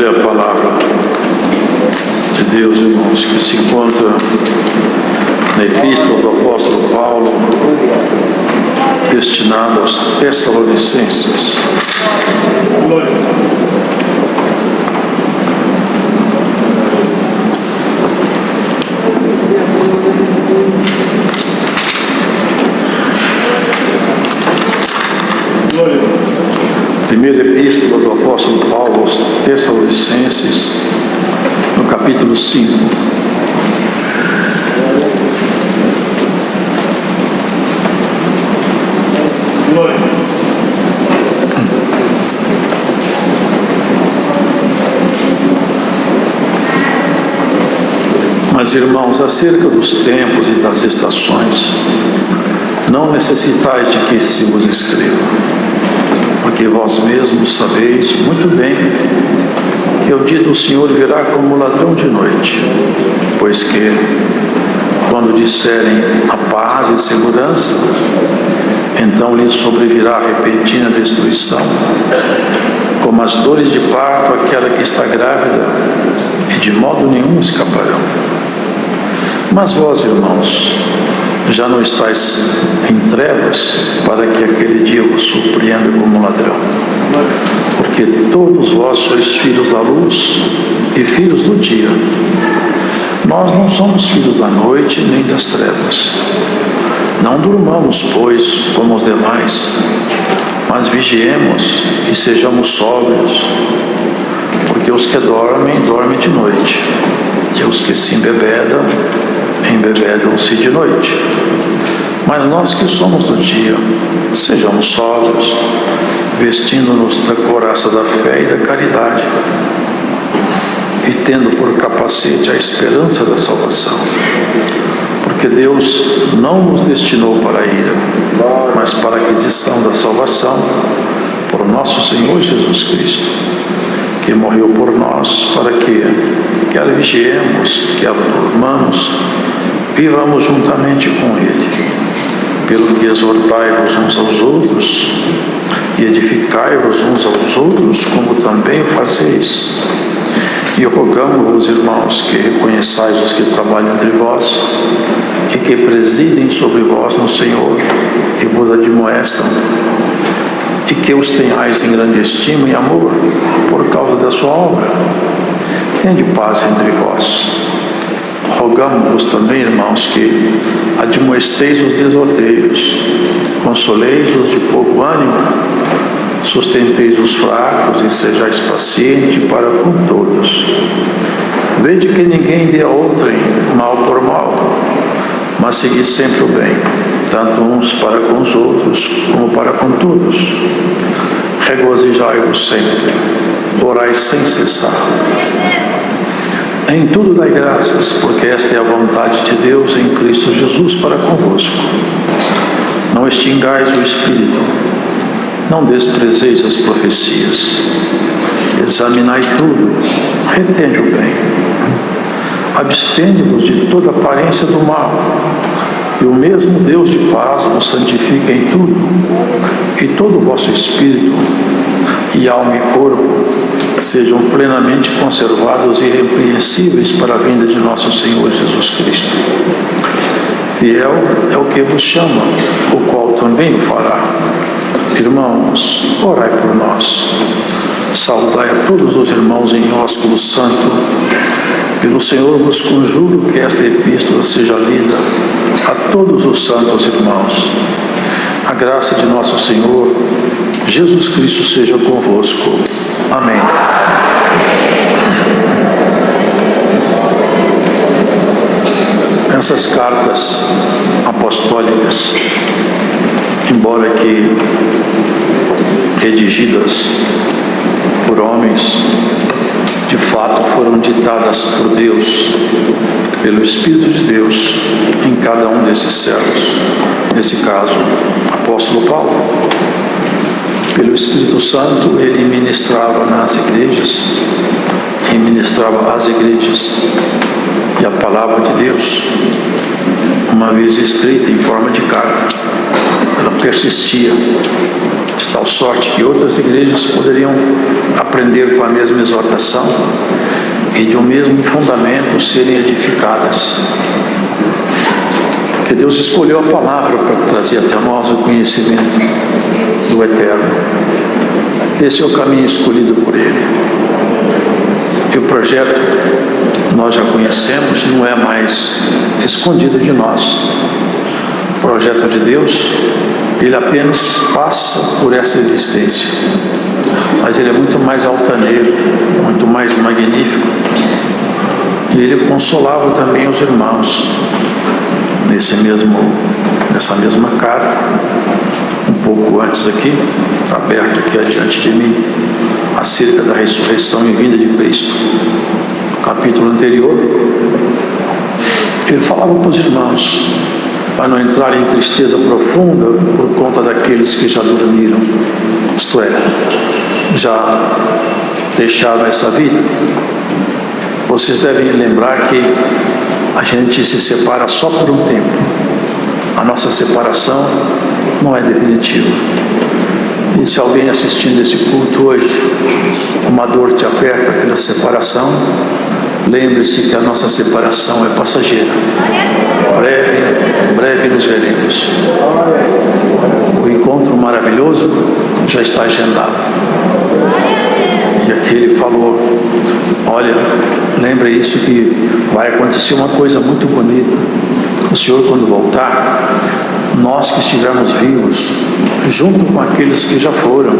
a palavra de Deus, irmãos, que se encontra na Epístola do Apóstolo Paulo, destinada aos Tessalonicenses. Primeira Epístola do Apóstolo Paulo aos Tessalonicenses, no capítulo 5. Mas, irmãos, acerca dos tempos e das estações, não necessitais de que se vos escreva, porque vós mesmos sabeis muito bem que o dia do Senhor virá como ladrão de noite, pois que, quando disserem a paz e segurança, então lhes sobrevirá a repentina destruição, como as dores de parto aquela que está grávida, e de modo nenhum escaparão. Mas vós, irmãos, já não estáis em trevas para que aquele dia vos surpreenda como ladrão, porque todos vós sois filhos da luz e filhos do dia. Nós não somos filhos da noite nem das trevas. Não durmamos, pois, como os demais, mas vigiemos e sejamos sóbrios, porque os que dormem, dormem de noite, e os que se embebedam, embebedam-se de noite. Mas nós que somos do dia, sejamos sóbrios, vestindo-nos da couraça da fé e da caridade, e tendo por capacete a esperança da salvação. Porque Deus não nos destinou para a ira, mas para a aquisição da salvação por nosso Senhor Jesus Cristo, que morreu por nós, para que, quer vigiemos, quer dormamos, vivamos juntamente com Ele. Pelo que exortai-vos uns aos outros e edificai-vos uns aos outros, como também fazeis. E rogamos-vos, irmãos, que reconheçais os que trabalham entre vós e que presidem sobre vós no Senhor e vos admoestam, e que os tenhais em grande estima e amor por causa da sua obra. Tende paz entre vós. Rogamos-vos também, irmãos, que admoesteis os desordeiros, consoleis os de pouco ânimo, sustenteis os fracos e sejais pacientes para com todos. Vede que ninguém dê a outrem mal por mal, mas segui sempre o bem, tanto uns para com os outros, como para com todos. Regozijai-vos sempre, orai sem cessar. Em tudo dai graças, porque esta é a vontade de Deus em Cristo Jesus para convosco. Não extingais o Espírito, não desprezeis as profecias. Examinai tudo, retende o bem. Abstende-vos de toda aparência do mal, e o mesmo Deus de paz vos santifica em tudo, e todo o vosso espírito, e alma e corpo, sejam plenamente conservados e irrepreensíveis para a vinda de nosso Senhor Jesus Cristo. Fiel é o que vos chama, o qual também o fará. Irmãos, orai por nós. Saudai a todos os irmãos em ósculo santo. Pelo Senhor vos conjuro que esta epístola seja lida a todos os santos irmãos. A graça de nosso Senhor Jesus Cristo seja convosco. Amém. Essas cartas apostólicas, embora que redigidas por homens, de fato foram ditadas por Deus, pelo Espírito de Deus, em cada um desses servos. Nesse caso, apóstolo Paulo. Pelo Espírito Santo, ele ministrava nas igrejas, e ministrava às igrejas, e a palavra de Deus, uma vez escrita em forma de carta, ela persistia de tal sorte que outras igrejas poderiam aprender com a mesma exortação e de um mesmo fundamento serem edificadas. Porque Deus escolheu a palavra para trazer até nós o conhecimento do Eterno. Esse é o caminho escolhido por Ele. E o projeto nós já conhecemos, não é mais escondido de nós. O projeto de Deus, ele apenas passa por essa existência, mas ele é muito mais altaneiro, muito mais magnífico. E ele consolava também os irmãos nessa mesma carta, um pouco antes aqui, aberto aqui adiante de mim, acerca da ressurreição e vinda de Cristo. No capítulo anterior, ele falava para os irmãos para não entrar em tristeza profunda por conta daqueles que já dormiram, isto é, já deixaram essa vida. Vocês devem lembrar que a gente se separa só por um tempo. A nossa separação não é definitiva. E se alguém assistindo esse culto hoje, uma dor te aperta pela separação, lembre-se que a nossa separação é passageira. Breve nos veremos. O encontro maravilhoso já está agendado. E aqui ele falou, olha, lembre isso que vai acontecer uma coisa muito bonita. O Senhor, quando voltar, nós que estivermos vivos, junto com aqueles que já foram,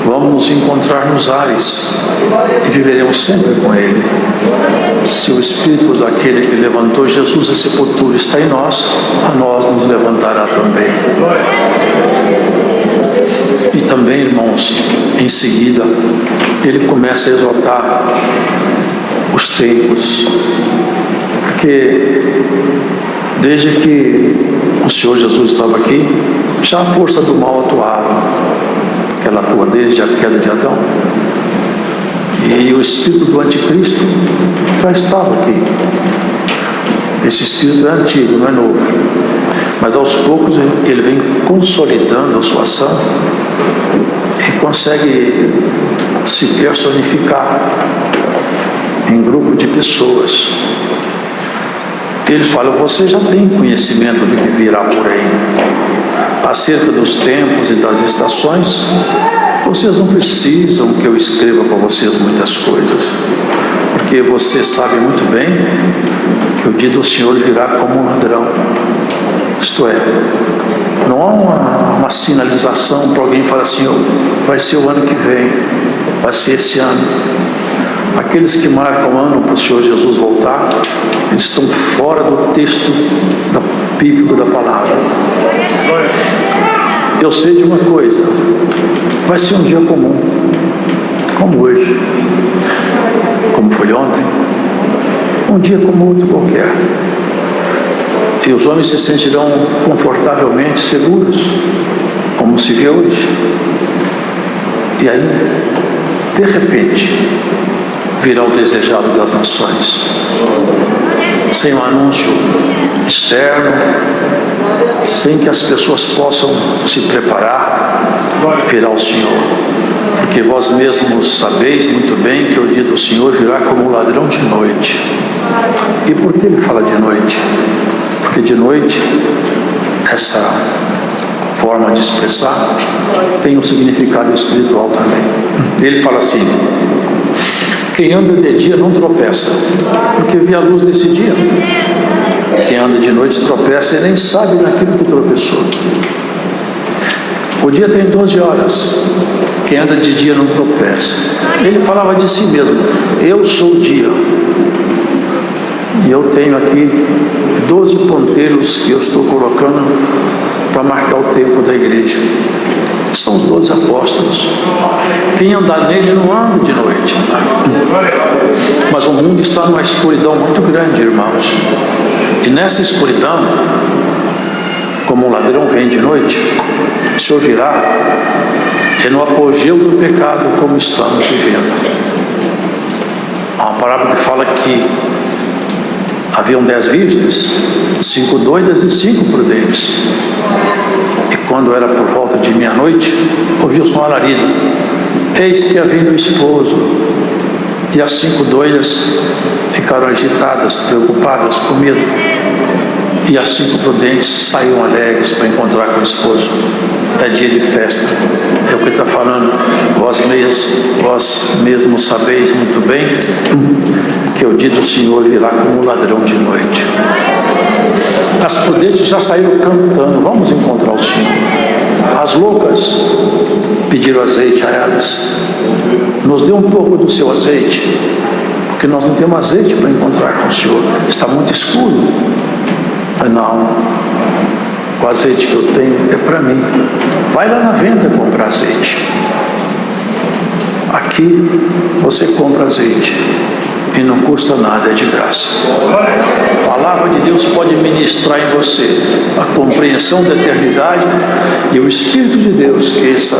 vamos nos encontrar nos ares e viveremos sempre com Ele. Se o Espírito daquele que levantou Jesus da sepultura está em nós, a nós nos levantará também. E também, irmãos, em seguida, ele começa a exortar os tempos, porque desde que o Senhor Jesus estava aqui, já a força do mal atuava, que ela atua desde a queda de Adão, e o espírito do anticristo já estava aqui. Esse espírito é antigo, não é novo, mas aos poucos ele vem consolidando a sua ação e consegue se personificar em grupo de pessoas. Ele fala, você já tem conhecimento do que virá por aí. Acerca dos tempos e das estações, vocês não precisam que eu escreva para vocês muitas coisas, porque você sabe muito bem que o dia do Senhor virá como um ladrão. Isto é, não há uma sinalização para alguém falar assim, vai ser o ano que vem, vai ser esse ano. Aqueles que marcam o ano para o Senhor Jesus voltar, eles estão fora do texto bíblico da palavra. Eu sei de uma coisa, vai ser um dia comum, como hoje, como foi ontem, um dia como outro qualquer. E os homens se sentirão confortavelmente seguros, como se vê hoje. E aí, de repente, virá o desejado das nações, sem um anúncio externo, sem que as pessoas possam se preparar, virá o Senhor. Porque vós mesmos sabeis muito bem que o dia do Senhor virá como um ladrão de noite. E por que ele fala de noite? Porque de noite, essa forma de expressar tem um significado espiritual também. Ele fala assim, quem anda de dia não tropeça, porque vê a luz desse dia. Quem anda de noite tropeça e nem sabe naquilo que tropeçou. O dia tem 12 horas, quem anda de dia não tropeça. Ele falava de si mesmo, eu sou o dia. E eu tenho aqui 12 ponteiros que eu estou colocando para marcar o tempo da igreja. São os 12 apóstolos. Quem andar nele não anda de noite. Mas o mundo está numa escuridão muito grande, irmãos. E nessa escuridão, como um ladrão vem de noite, o Senhor virá, é no apogeu do pecado como estamos vivendo. Há uma parábola que fala que haviam 10 virgens, 5 doidas e 5 prudentes. E quando era por volta de meia-noite, ouviu-se um alarido: eis que havia o esposo. E as 5 doidas ficaram agitadas, preocupadas, com medo. E as 5 prudentes saíram alegres para encontrar com o esposo. É dia de festa. É o que está falando. Vós mesmos sabeis muito bem que o dia do Senhor virá como um ladrão de noite. As prudentes já saíram cantando: vamos encontrar o Senhor. As loucas pediram azeite a elas: nos dê um pouco do seu azeite, porque nós não temos azeite para encontrar com o Senhor, está muito escuro. Mas não, o azeite que eu tenho é para mim. Vai lá na venda comprar azeite. Aqui você compra azeite e não custa nada, é de graça. A palavra de Deus pode ministrar em você a compreensão da eternidade, e o Espírito de Deus, que é essa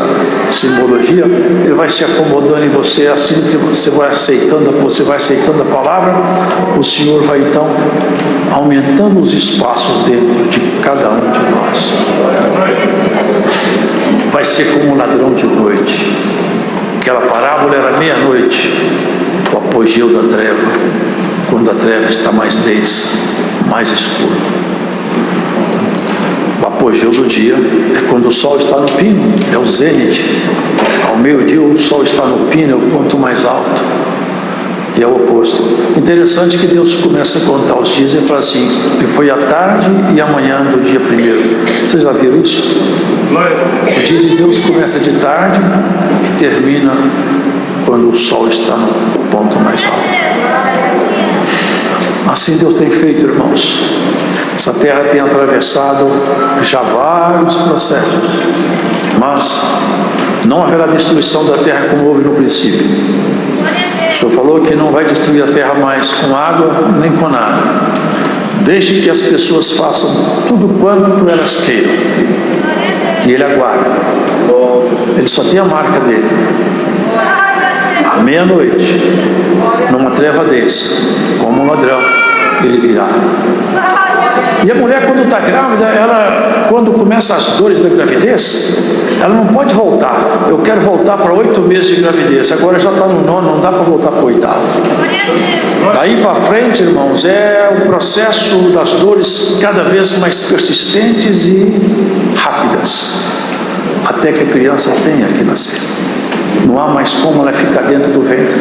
simbologia, ele vai se acomodando em você. Assim que você vai aceitando a palavra, o Senhor vai então aumentando os espaços dentro de cada um de nós. Vai ser como um ladrão de noite. Aquela parábola era meia-noite, o apogeu da treva, quando a treva está mais densa, mais escura. O apogeu do dia é quando o sol está no pino, é o zênite. Ao meio-dia o sol está no pino, é o ponto mais alto. E é o oposto. Interessante que Deus começa a contar os dias e fala assim: e foi a tarde e a manhã do dia primeiro. Vocês já viram isso? O dia de Deus começa de tarde e termina quando o sol está no ponto mais alto. Assim Deus tem feito, irmãos. Essa terra tem atravessado já vários processos, mas não haverá destruição da terra como houve no princípio. O Senhor falou que não vai destruir a terra mais com água nem com nada, desde que as pessoas façam tudo quanto elas queiram. E Ele aguarda. Ele só tem a marca dele. À meia-noite, numa treva densa, como um ladrão, Ele virá. E a mulher, quando está grávida, quando começa as dores da gravidez, ela não pode voltar. Eu quero voltar para 8 meses de gravidez. Agora já está no 9º, não dá para voltar para o 8º. Daí para frente, irmãos, é o processo das dores cada vez mais persistentes e rápidas, até que a criança tenha que nascer. Não há mais como ela ficar dentro do ventre.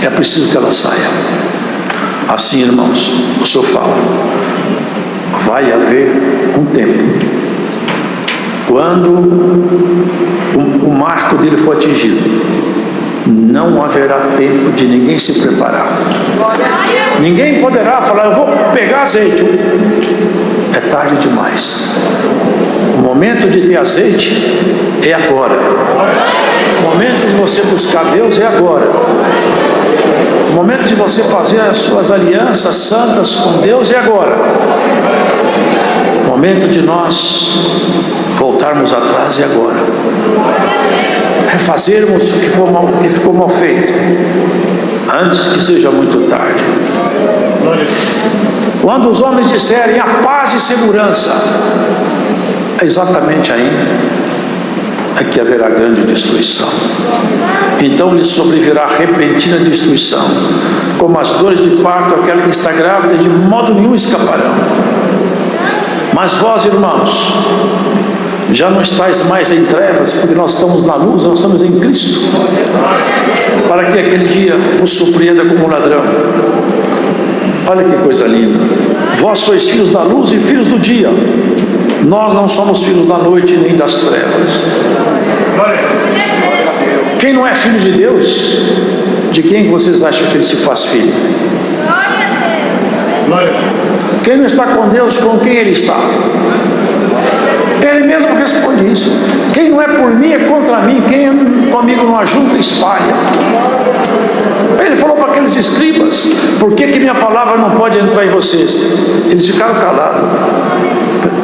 É preciso que ela saia. Assim, irmãos, o Senhor fala: vai haver um tempo, quando o marco dele for atingido, não haverá tempo de ninguém se preparar. Ninguém poderá falar: eu vou pegar azeite. É tarde demais. O momento de ter azeite é agora. O momento de você buscar Deus é agora. O momento de você fazer as suas alianças santas com Deus é agora. O momento de nós voltarmos atrás é agora. Refazermos o que ficou mal feito, antes que seja muito tarde. Quando os homens disserem a paz e segurança, é exatamente aí que haverá grande destruição. Então lhe sobrevirá repentina destruição, como as dores de parto, aquela que está grávida, de modo nenhum escaparão. Mas vós, irmãos, já não estáis mais em trevas, porque nós estamos na luz, nós estamos em Cristo, para que aquele dia vos surpreenda como um ladrão. Olha que coisa linda. Vós sois filhos da luz e filhos do dia. Nós não somos filhos da noite nem das trevas. Quem não é filho de Deus, de quem vocês acham que ele se faz filho? Quem não está com Deus, com quem ele está? Ele mesmo responde isso: quem não é por mim é contra mim, quem comigo não ajunta, espalha. Ele falou para aqueles escribas: por que minha palavra não pode entrar em vocês? Eles ficaram calados.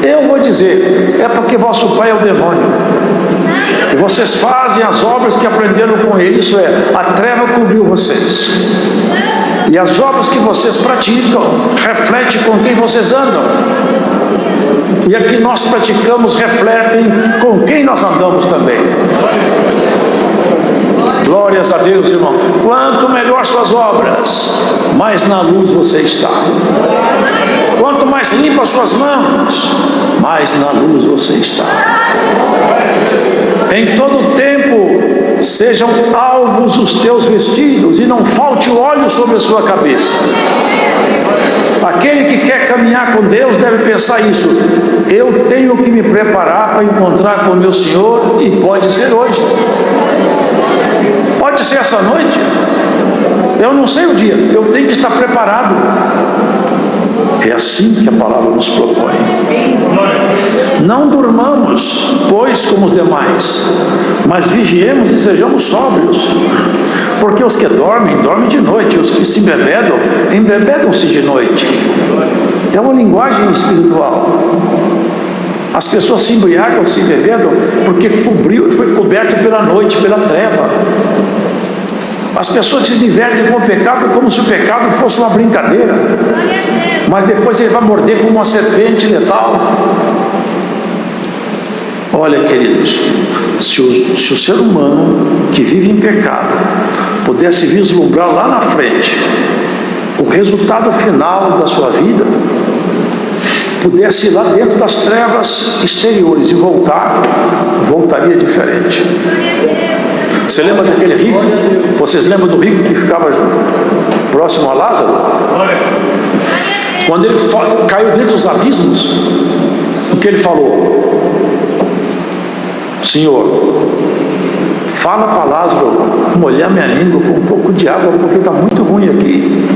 Eu vou dizer: é porque vosso pai é o demônio, e vocês fazem as obras que aprenderam com ele. Isso é, a treva cobriu vocês, e as obras que vocês praticam refletem com quem vocês andam. E a que nós praticamos refletem com quem nós andamos também. Glórias a Deus, irmão. Quanto melhor suas obras, mais na luz você está. Quanto mais limpas suas mãos, mais na luz você está. Em todo tempo sejam alvos os teus vestidos, e não falte óleo sobre a sua cabeça. Aquele que quer caminhar com Deus deve pensar isso: eu tenho que me preparar para encontrar com o meu Senhor, e pode ser hoje, pode ser essa noite, eu não sei o dia, eu tenho que estar preparado. É assim que a palavra nos propõe. Não durmamos, pois, como os demais, mas vigiemos e sejamos sóbrios. Porque os que dormem, dormem de noite, os que se embebedam, embebedam-se de noite. É uma linguagem espiritual. As pessoas se embriagam, se embebedam, porque foi coberto pela noite, pela treva. As pessoas se divertem com o pecado como se o pecado fosse uma brincadeira, mas depois ele vai morder como uma serpente letal. Olha, queridos, se o ser humano que vive em pecado pudesse vislumbrar lá na frente o resultado final da sua vida, pudesse ir lá dentro das trevas exteriores e voltaria diferente. Você lembra daquele rico? Vocês lembram do rico que ficava próximo a Lázaro? Quando ele caiu dentro dos abismos, o que ele falou? Senhor, fala para Lázaro molhar minha língua com um pouco de água, porque está muito ruim aqui.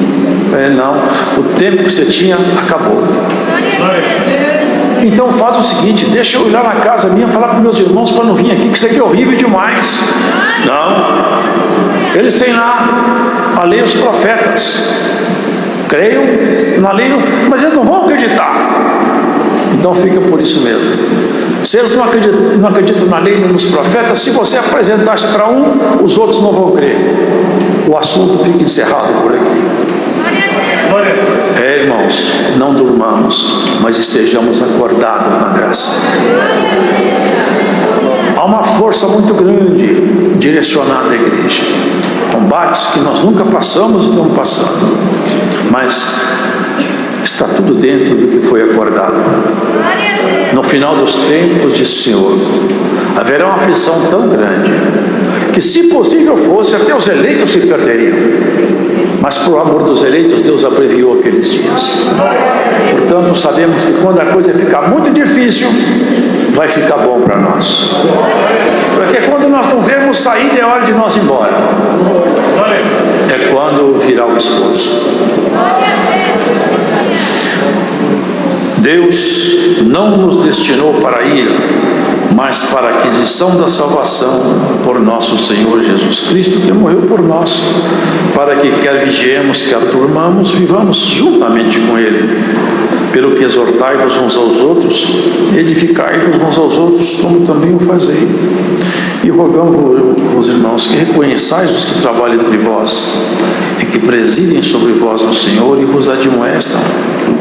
Não, o tempo que você tinha acabou. Então faz o seguinte: deixa eu ir lá na casa minha falar para meus irmãos para não vir aqui, que isso aqui é horrível demais. Não, eles têm lá a lei dos profetas, creiam na lei, mas eles não vão acreditar. Então fica por isso mesmo. Se eles não acreditam na lei e nos profetas, se você apresentasse para um, os outros não vão crer. O assunto fica encerrado por aqui. Irmãos, não durmamos, mas estejamos acordados na graça. Há uma força muito grande direcionada à igreja. Combates que nós nunca passamos, estamos passando, mas está tudo dentro do que foi acordado. No final dos tempos, disse o Senhor, haverá uma aflição tão grande que, se possível fosse, até os eleitos se perderiam. Mas por amor dos eleitos, Deus abreviou aqueles dias. Portanto, sabemos que quando a coisa ficar muito difícil, vai ficar bom para nós. Porque quando nós não vemos saída, é hora de nós ir embora. É quando virá o esposo. Deus não nos destinou para a ira, mas para a aquisição da salvação por nosso Senhor Jesus Cristo, que morreu por nós, para que quer vigiemos, quer durmamos, vivamos juntamente com Ele. Pelo que exortai-vos uns aos outros, edificai-vos uns aos outros, como também o fazei. E rogamos, irmãos, que reconheçais os que trabalham entre vós, e que presidem sobre vós no Senhor e vos admoestam,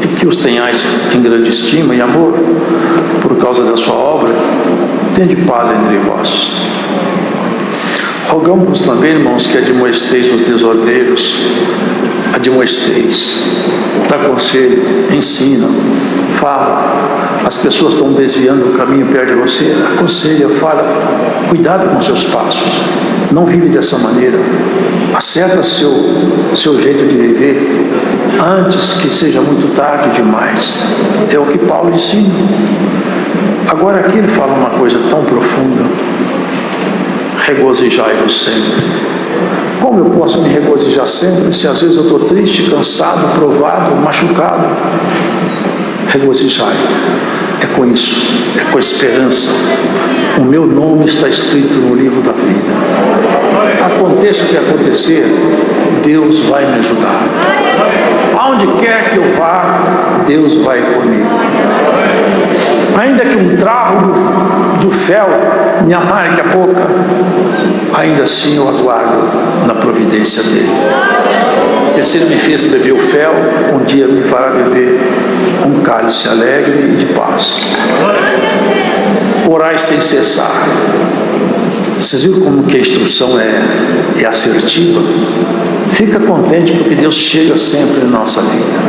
e que os tenhais em grande estima e amor, por causa da sua obra. Tende paz entre vós. Rogamos também, irmãos, que admoesteis os desordeiros, admoesteis, dá conselho, ensina, fala. As pessoas estão desviando o caminho perto de você, aconselha, fala, cuidado com seus passos, não vive dessa maneira, acerta seu jeito de viver, antes que seja muito tarde demais. É o que Paulo ensina. Agora aqui ele fala uma coisa tão profunda: regozijai-vos sempre. Como eu posso me regozijar sempre, se às vezes eu estou triste, cansado, provado, machucado? Regozijai, é com isso, é com a esperança. O meu nome está escrito no livro da vida. Aconteça o que acontecer, Deus vai me ajudar. Aonde quer que eu vá, Deus vai comigo. Ainda que um travo do fel me amargue a boca, ainda assim eu aguardo na providência dele. Porque se ele me fez beber o fel, um dia me fará beber um cálice alegre e de paz. Orai sem cessar. Vocês viram como que a instrução é assertiva? Fica contente porque Deus chega sempre na nossa vida.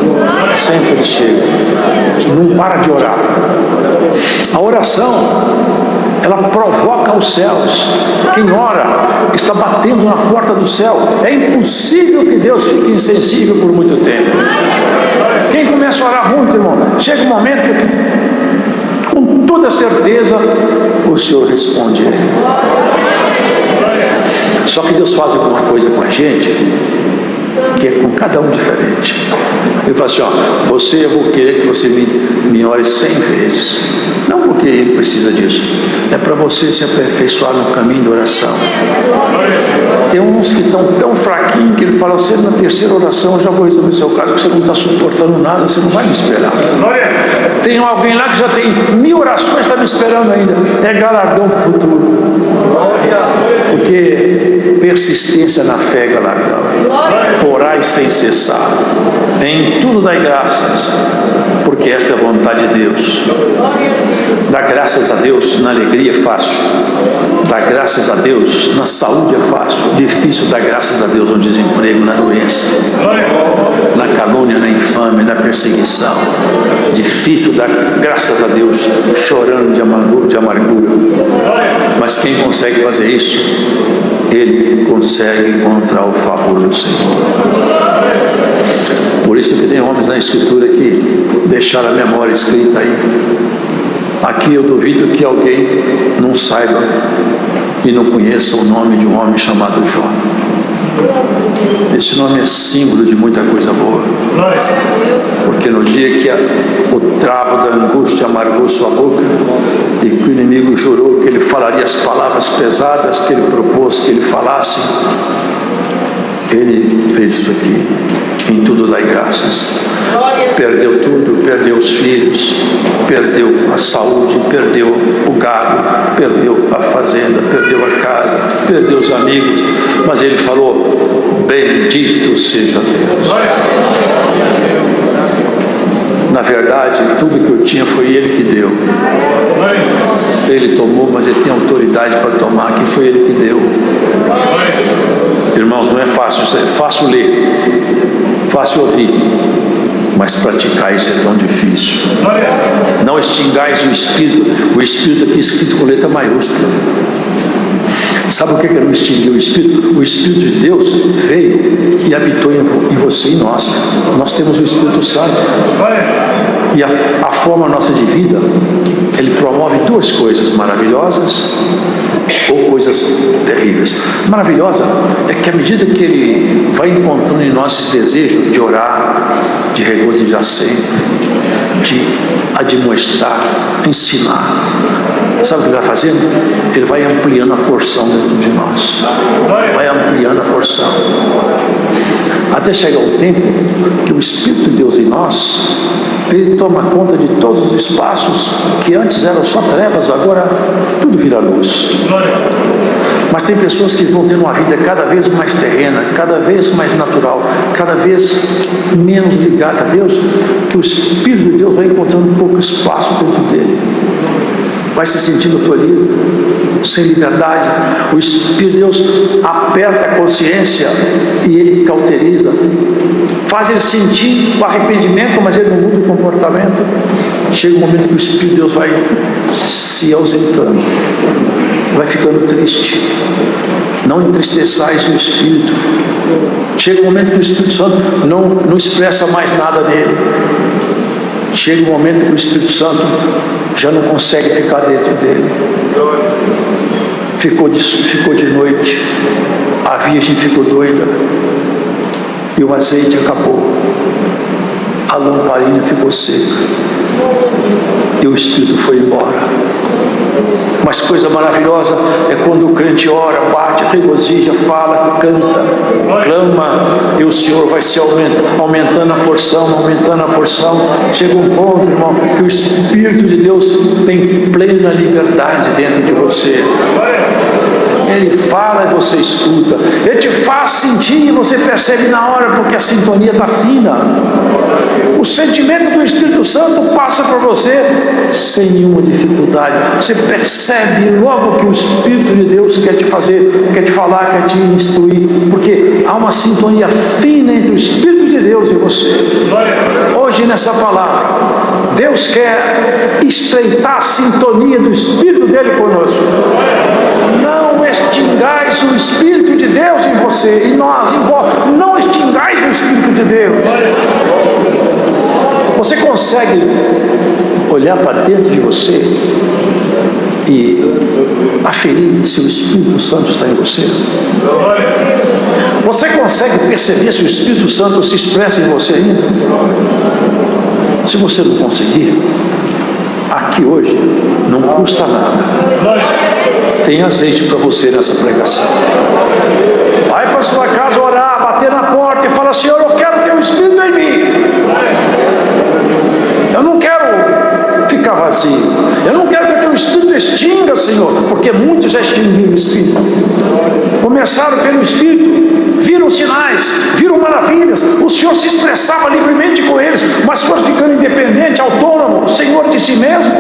Sempre Ele chega. Não para de orar. A oração, ela provoca os céus. Quem ora está batendo na porta do céu. É impossível que Deus fique insensível por muito tempo. Quem começa a orar muito, irmão, chega um momento que, com toda certeza, o Senhor responde ele. Só que Deus faz alguma coisa com a gente que é com cada um diferente. Ele fala assim, eu vou querer que você me ore 100 vezes. Não porque Ele precisa disso, é para você se aperfeiçoar no caminho da oração. Tem uns que estão tão fraquinhos que Ele fala, você na terceira oração eu já vou resolver o seu caso, porque você não está suportando nada, você não vai me esperar. Tem alguém lá que já tem 1000 orações, está me esperando ainda. É galardão do futuro. Porque persistência na fé é galardão. Orai sem cessar. Em tudo dai graças, porque esta é a vontade de Deus. Dar graças a Deus na alegria é fácil. Dar graças a Deus na saúde é fácil. Difícil dar graças a Deus no desemprego, na doença, na calúnia, na infâmia, na perseguição. Difícil dar graças a Deus chorando de amargura. Mas quem consegue fazer isso, ele consegue encontrar o favor do Senhor. Por isso que tem homens na Escritura que deixaram a memória escrita aí. Aqui eu duvido que alguém não saiba e não conheça o nome de um homem chamado Jó. Esse nome é símbolo de muita coisa boa. Porque no dia que o travo da angústia amargou sua boca e que o inimigo jurou que ele falaria as palavras pesadas que ele propôs que ele falasse, ele fez isso aqui. Em tudo dai graças. Perdeu tudo, perdeu os filhos, perdeu a saúde, perdeu o gado, perdeu a fazenda, perdeu a casa, perdeu os amigos, mas ele falou, bendito seja Deus. Na verdade, tudo que eu tinha foi Ele que deu. Ele tomou, mas Ele tem autoridade para tomar, que foi Ele que deu. Irmãos, não é fácil, é fácil ler, fácil ouvir, mas praticar isso é tão difícil. Não extingais o Espírito aqui escrito com letra maiúscula. Sabe o que é não extinguir o Espírito? O Espírito de Deus veio e habitou em você e nós. Nós temos o Espírito Santo. E a forma nossa de vida, ele promove duas coisas maravilhosas ou coisas terríveis. Maravilhosa é que à medida que ele vai encontrando em nós esse desejo de orar, de regozijar sempre, de admoestar, ensinar, sabe o que ele vai fazendo? Ele vai ampliando a porção dentro de nós. Vai ampliando a porção. Até chegar um tempo que o Espírito de Deus em nós, ele toma conta de todos os espaços que antes eram só trevas, agora tudo vira luz. Mas tem pessoas que vão ter uma vida cada vez mais terrena, cada vez mais natural, cada vez menos ligada a Deus, que o Espírito de Deus vai encontrando pouco espaço dentro dele. Vai se sentindo tolhido, sem liberdade. O Espírito de Deus aperta a consciência e ele cauteriza, faz ele sentir o arrependimento, mas ele não muda o comportamento. Chega um momento que o Espírito de Deus vai se ausentando, vai ficando triste. Não entristeçais o Espírito. Chega um momento que o Espírito Santo não expressa mais nada nele. Chega um momento que o Espírito Santo já não consegue ficar dentro dele. Ficou de noite, a virgem ficou doida e o azeite acabou, a lamparina ficou seca e o Espírito foi embora. Mas coisa maravilhosa é quando o crente ora, bate, regozija, fala, canta, clama, e o Senhor vai se aumentando a porção. Chega um ponto, irmão, que o Espírito de Deus tem plena liberdade dentro de você. Ele fala e você escuta. Ele te faz sentir e você percebe na hora, porque a sintonia está fina. O sentimento do Espírito Santo passa por você sem nenhuma dificuldade. Você percebe logo que o Espírito de Deus quer te fazer, quer te falar, quer te instruir, porque há uma sintonia fina entre o Espírito de Deus e você. Hoje nessa palavra, Deus quer estreitar a sintonia do Espírito dele conosco. Não extingais o Espírito de Deus em você, e nós em vós. Não extingais o Espírito de Deus. Você consegue olhar para dentro de você e aferir se o Espírito Santo está em você? Você consegue perceber se o Espírito Santo se expressa em você ainda? Se você não conseguir, aqui hoje não custa nada. Tem azeite para você nessa pregação. Vai para sua casa orar, bater na porta e falar: Senhor, eu quero ter o Espírito em mim. Eu não quero ficar vazio. Eu não quero que o teu Espírito extinga, Senhor, porque muitos já extinguiram o Espírito. Começaram pelo Espírito, viram sinais, viram maravilhas. O Senhor se expressava livremente com eles, mas foram ficando independente, autônomo, Senhor de si mesmo.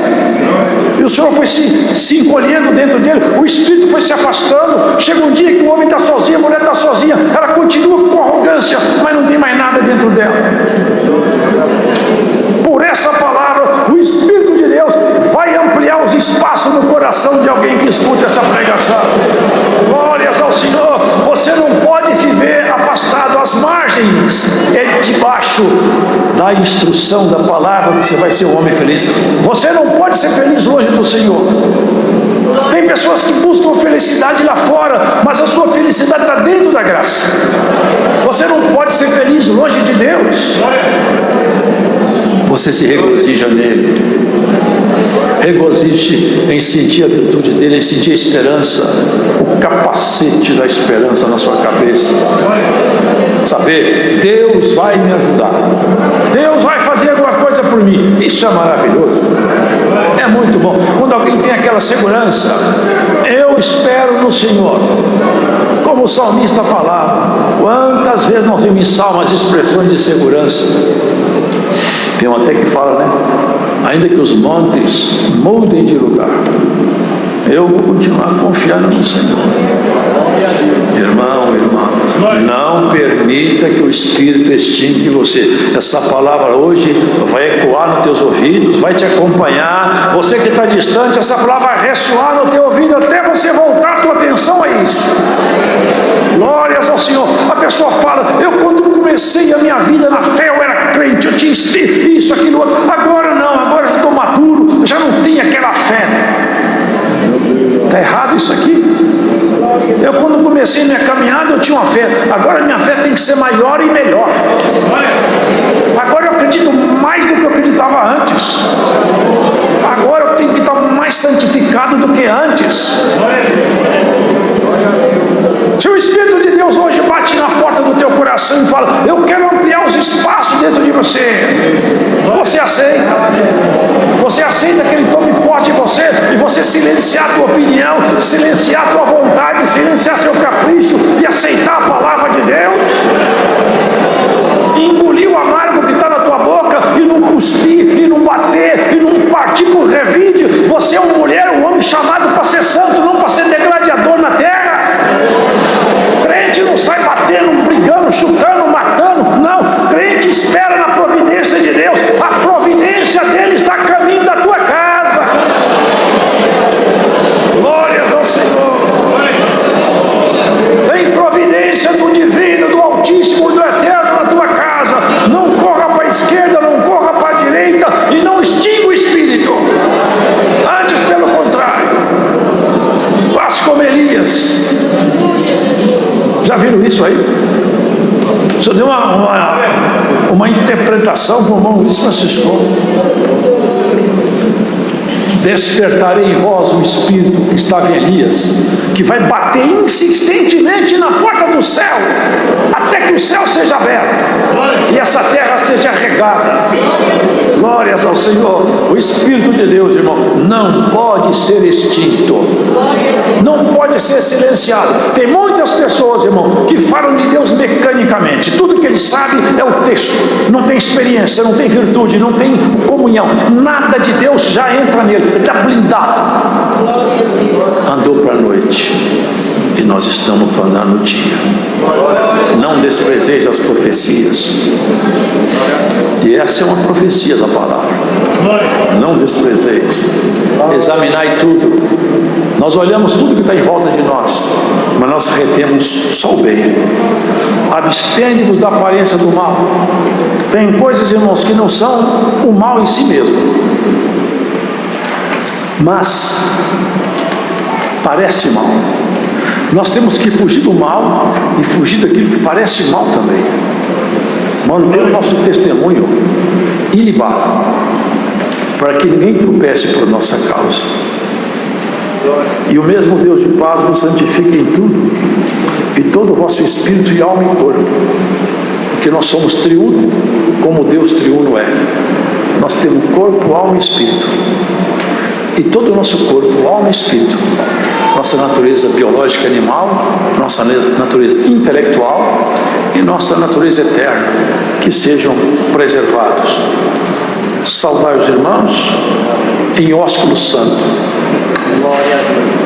E o Senhor foi se encolhendo dentro dele. O Espírito foi se afastando. Chega um dia que o homem está sozinho, a mulher está sozinha. Ela continua com arrogância, mas não tem mais nada dentro dela. Por essa palavra, o Espírito de Deus vai ampliar os espaços no coração de alguém que escuta essa pregação. Glórias ao Senhor. Você não pode viver afastado às margens. É debaixo da instrução da palavra que você vai ser um homem feliz. Você não pode ser feliz longe do Senhor. Tem pessoas que buscam felicidade lá fora, mas a sua felicidade está dentro da graça. Você não pode ser feliz longe de Deus. Você se regozija nele. Regozije em sentir a virtude dele, em sentir a esperança, o capacete da esperança na sua cabeça. Saber, Deus vai me ajudar, Deus vai fazer alguma coisa por mim. Isso é maravilhoso, é muito bom. Quando alguém tem aquela segurança, eu espero no Senhor. Como o salmista falava, quantas vezes nós vimos em salmos expressões de segurança. Tem um até que fala, né? Ainda que os montes mudem de lugar, eu vou continuar confiando no Senhor. Irmão, irmã, não permita que o Espírito extingue você. Essa palavra hoje vai ecoar nos teus ouvidos, vai te acompanhar. Você que está distante, essa palavra vai ressoar no teu ouvido até você voltar a tua atenção a isso. Glórias ao Senhor. A pessoa fala: eu quando comecei a minha vida na fé, eu era crente, eu tinha isso, aquilo, outro. Agora não, agora eu estou maduro, já não tenho aquela fé. Está errado isso aqui? Eu quando comecei minha caminhada, eu tinha uma fé. Agora minha fé tem que ser maior e melhor. Agora eu acredito mais do que eu acreditava antes. Agora eu tenho que estar mais santificado do que antes. Se o Espírito de Deus hoje bate na porta do teu coração e fala: eu quero ampliar os espaços dentro de você, você aceita? Você aceita que Ele tome posse de você e você silenciar a tua opinião, silenciar a tua vontade, silenciar seu capricho e aceitar a palavra de Deus? E engolir o amargo que está na tua boca e não cuspir, e não bater, e não partir por revide. Você é uma mulher, um homem chamado para ser santo, não para ser degradador na terra. Crente não sai batendo, brigando, chutando, matando. Não, crente espera na providência de Deus. A providência dele está a caminho da tua casa. Glórias ao Senhor. Tem providência do divino, do Altíssimo, do Eterno na tua casa. Não corra para a esquerda, não corra para a direita e não extinga o Espírito. Antes, pelo contrário, faça como Elias. Já viram isso aí? O senhor deu uma interpretação com o irmão Luiz Francisco. Despertarei em vós o Espírito que estava em Elias, que vai bater insistentemente na porta do céu, até que o céu seja aberto e essa terra seja regada. Glória Glórias ao Senhor. O Espírito de Deus, irmão, não pode ser extinto, não pode ser silenciado. Tem muitas pessoas, irmão, que falam de Deus mecanicamente. Tudo que eles sabem é o texto, não tem experiência, não tem virtude, não tem comunhão, nada de Deus já entra nele, ele está blindado. Andou para a noite e nós estamos para andar no dia. Não desprezeis as profecias. E essa é uma profecia da palavra. Não desprezeis. Examinai tudo. Nós olhamos tudo que está em volta de nós, mas nós retemos só o bem. Abstende-vos da aparência do mal. Tem coisas, irmãos, que não são o mal em si mesmo, mas parece mal. Nós temos que fugir do mal e fugir daquilo que parece mal também. Manter o nosso testemunho ilibado, para que ninguém tropece por nossa causa. E o mesmo Deus de paz vos santifique em tudo, e todo o vosso espírito e alma e corpo, porque nós somos triuno, como Deus triuno é. Nós temos corpo, alma e espírito. E todo o nosso corpo, alma e espírito, nossa natureza biológica animal, nossa natureza intelectual e nossa natureza eterna, que sejam preservados. Saudai os irmãos em ósculo santo.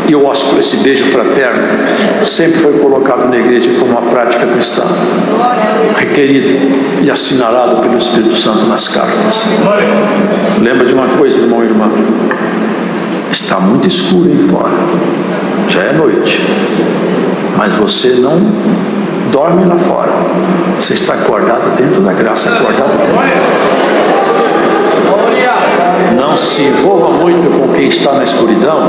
E o ósculo, esse beijo fraterno, sempre foi colocado na igreja como uma prática cristã, requerido e assinalado pelo Espírito Santo nas cartas. Lembra de uma coisa, irmão e irmã? Está muito escuro aí fora, já é noite, mas você não dorme lá fora, você está acordado dentro da graça, acordado dentro da graça. Não se envolva muito com quem está na escuridão,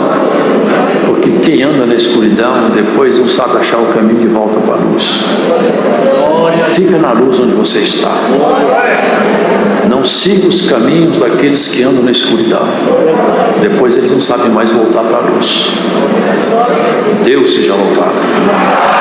porque quem anda na escuridão depois não sabe achar o caminho de volta para a luz. Fica na luz onde você está. Não siga os caminhos daqueles que andam na escuridão. Depois eles não sabem mais voltar para a luz. Deus seja louvado.